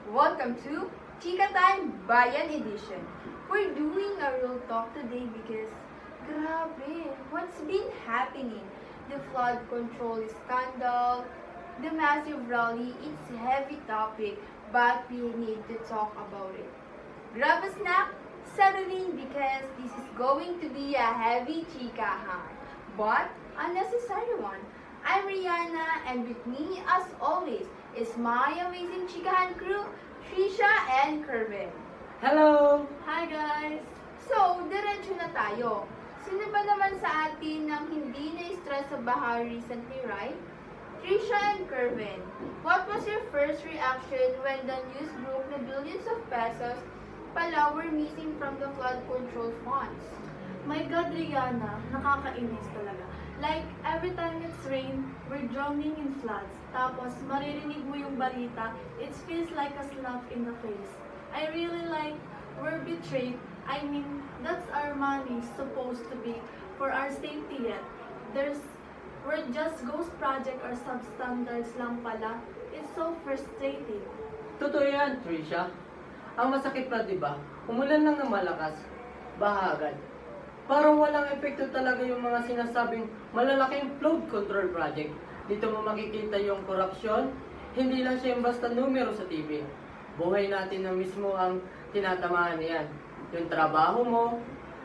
Welcome to Chika Time Bayan Edition. We're doing a real talk today because grabe, what's been happening? The flood control scandal, the massive rally, it's a heavy topic, but we need to talk about it. Grab a snack, settle in because this is going to be a heavy chikahan, but a necessary one. I'm Rihanna and with me as always is my amazing chikahan crew, Trisha and Kervin. Hello! Hi guys! So, diretso na tayo. Sino ba naman sa atin nang hindi na-stress sa baha recently, right? Trisha and Kervin, what was your first reaction when the news broke na billions of pesos pala were missing from the flood control funds? My God, Rihanna, nakakainis talaga. Like, every time it's rain, we're drowning in floods. Tapos, maririnig mo yung balita, it feels like a slap in the face. I really like, we're betrayed. I mean, that's our money supposed to be for our safety yet. We're just ghost project or substandards lang pala. It's so frustrating. Totoo yan, Trisha. Ang masakit pa, di ba? Umulan lang ng malakas, baha agad. Parang walang epekto talaga yung mga sinasabing malalaking flood control project. Dito mo makikita yung korupsyon, hindi lang siya yung basta numero sa TV. Buhay natin na mismo ang tinatamaan niyan. Yung trabaho mo,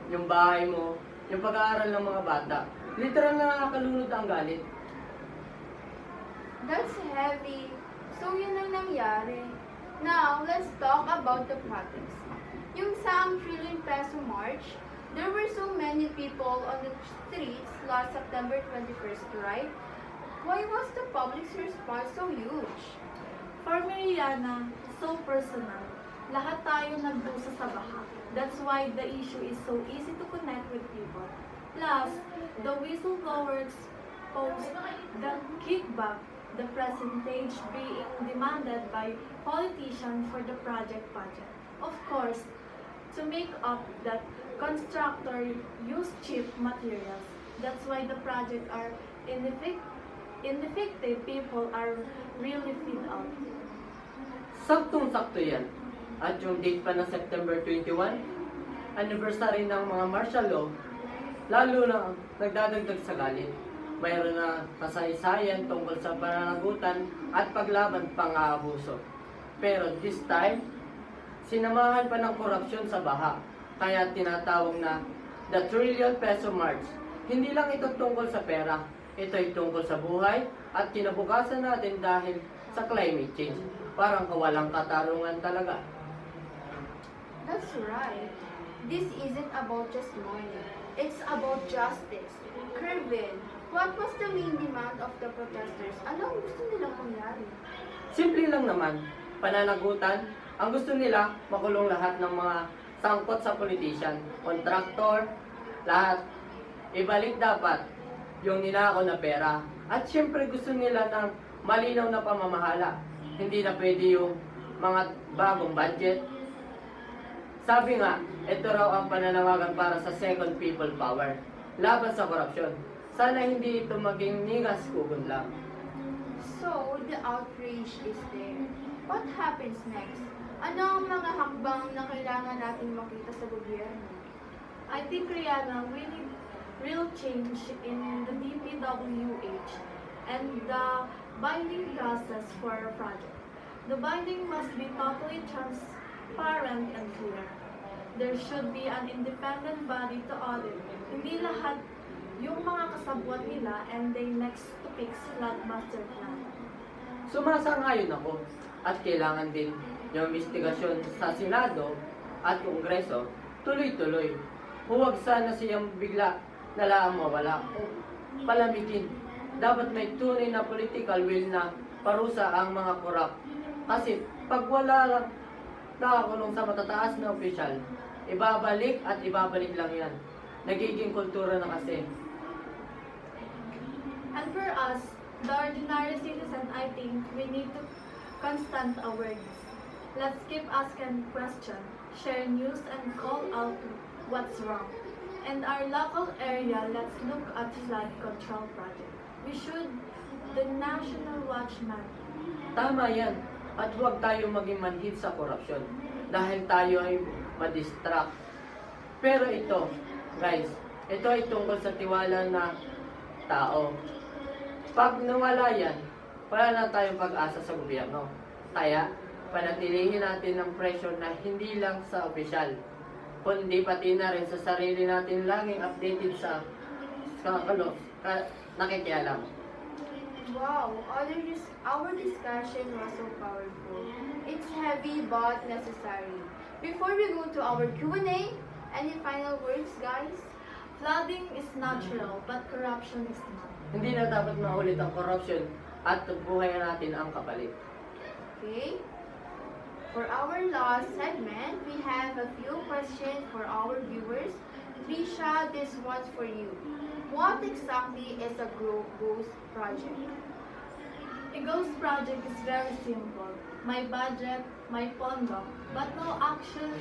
yung bahay mo, yung pag-aaral ng mga bata. Literal na nakakalunod ang galit. That's heavy. So yun ang nangyari. Now, let's talk about the protest. Yung sa ang trillion peso march, there were so many people on the streets last September 21st, right? Why was the public's response so huge? For me, Rihanna, so personal. Lahat tayo nagdusa sa baha. That's why the issue is so easy to connect with people. Plus, the whistleblower exposed the kickback, the percentage being demanded by politicians for the project budget. Of course, to make up that constructor use cheap materials. That's why the project are ineffective. People are really fed up. Saktong-sakto yan. At yung date pa ng September 21, anniversary ng mga martial law, lalo na nagdadagdag sa galit. Mayroon na kasaysayan tungkol sa pananagutan at paglaban pang-aabuso. Pero this time, sinamahan pa ng korupsyon sa baha. Kaya tinatawag na the trillion peso march. Hindi lang ito tungkol sa pera. Ito ay tungkol sa buhay at kinabukasan natin dahil sa climate change. Parang kawalang katarungan talaga. That's right. This isn't about just money. It's about justice. Kervin, what was the main demand of the protesters? Ano ang gusto nilang mangyari? Simple lang naman, pananagutan. Ang gusto nila, makulong lahat ng mga sangkot sa politician, kontraktor, lahat. Ibalik dapat yung ninakaw na pera. At syempre gusto nila ng malinaw na pamamahala. Hindi na pwede yung mga bagong budget. Sabi nga, ito raw ang pananawagan para sa second people power, laban sa korupsyon. Sana hindi ito maging nigas kugon lang. So, the outrage is there. What happens next? Ano ang mga hakbang na kailangan natin makita sa gobyerno? I think, Rihanna, we need real change in the DPWH and the binding process for our project. The binding must be totally transparent and clear. There should be an independent body to audit. Hindi lahat yung mga kasabwat nila and they next to fix flood master plan. Sumasang-ayon ako at kailangan din yung investigasyon sa Senado at Kongreso tuloy-tuloy. Huwag sana siyang bigla na lang mawala. Palamigin. Dapat may tunay na political will na parusa ang mga korap. Kasi pag wala lang nakakulong sa matataas na opisyal, ibabalik at ibabalik lang yan. Nagiging kultura na kasi. And for us, the ordinary citizen, I think we need to constant awareness. Let's keep asking questions, share news, and call out what's wrong. In our local area, let's look at flood control project. We should the national watchman. Tama yan. At huwag tayo maging manhid sa korupsyon dahil tayo ay madistract. Pero ito, guys, ito ay tungkol sa tiwala na tao. Pag nawala yan, wala na tayong pag-asa sa gobyerno. Kaya, panatilihin natin ang pressure na hindi lang sa opisyal, kundi pati na rin sa sarili natin laging updated sa nakikialam. Wow, our discussion was so powerful. It's heavy but necessary. Before we go to our Q&A, any final words, guys? Flooding is natural, but corruption is not. Hindi na dapat maulit ang corruption at buhay natin ang kapalit. Okay. For our last segment, we have a few questions for our viewers. Trisha, this one's for you. What exactly is a ghost project? A ghost project is very simple. My budget, my pondo, but no actual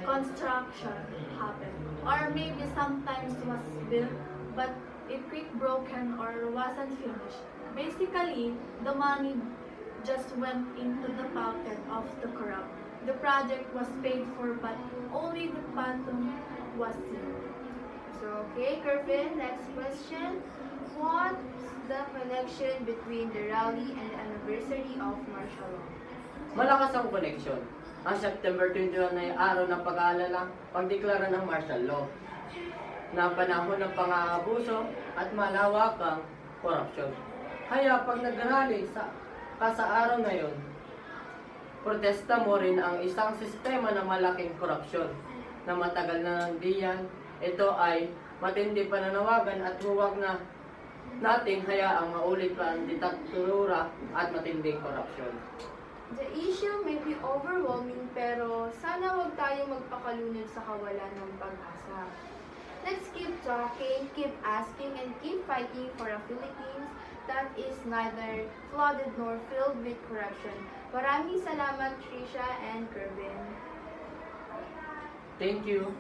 construction happened. Or maybe sometimes was built, but it quick broken or wasn't finished. Basically, the money just went into the pocket of the corrupt. The project was paid for, but only the phantom was seen. So, okay, Kervin, next question. What's the connection between the rally and the anniversary of martial law? Malakas ang koneksyon. Ang September 21 ay araw ng pag-aalala, pagdeklara ng martial law na panahon ng pang-aabuso at malawakang korupsyon. Kaya pag nag-rally sa araw na yon, protesta mo rin ang isang sistema ng malaking korupsyon na matagal na nandiyan. Ito ay matindi pananawagan at huwag na nating hayaang maulit pa ang diktatura at matinding korupsyon. The issue may be overwhelming pero sana wag tayo magpakalunod sa kawalan ng pag-asa. Let's keep talking, keep asking, and keep fighting for a Philippines that is neither flooded nor filled with corruption. Maraming salamat, Trisha and Kervin. Thank you.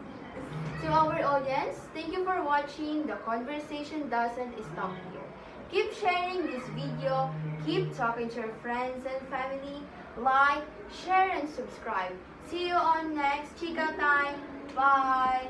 To our audience, thank you for watching. The conversation doesn't stop here. Keep sharing this video, keep talking to your friends and family, like, share, and subscribe. See you on next Chika Time. Bye!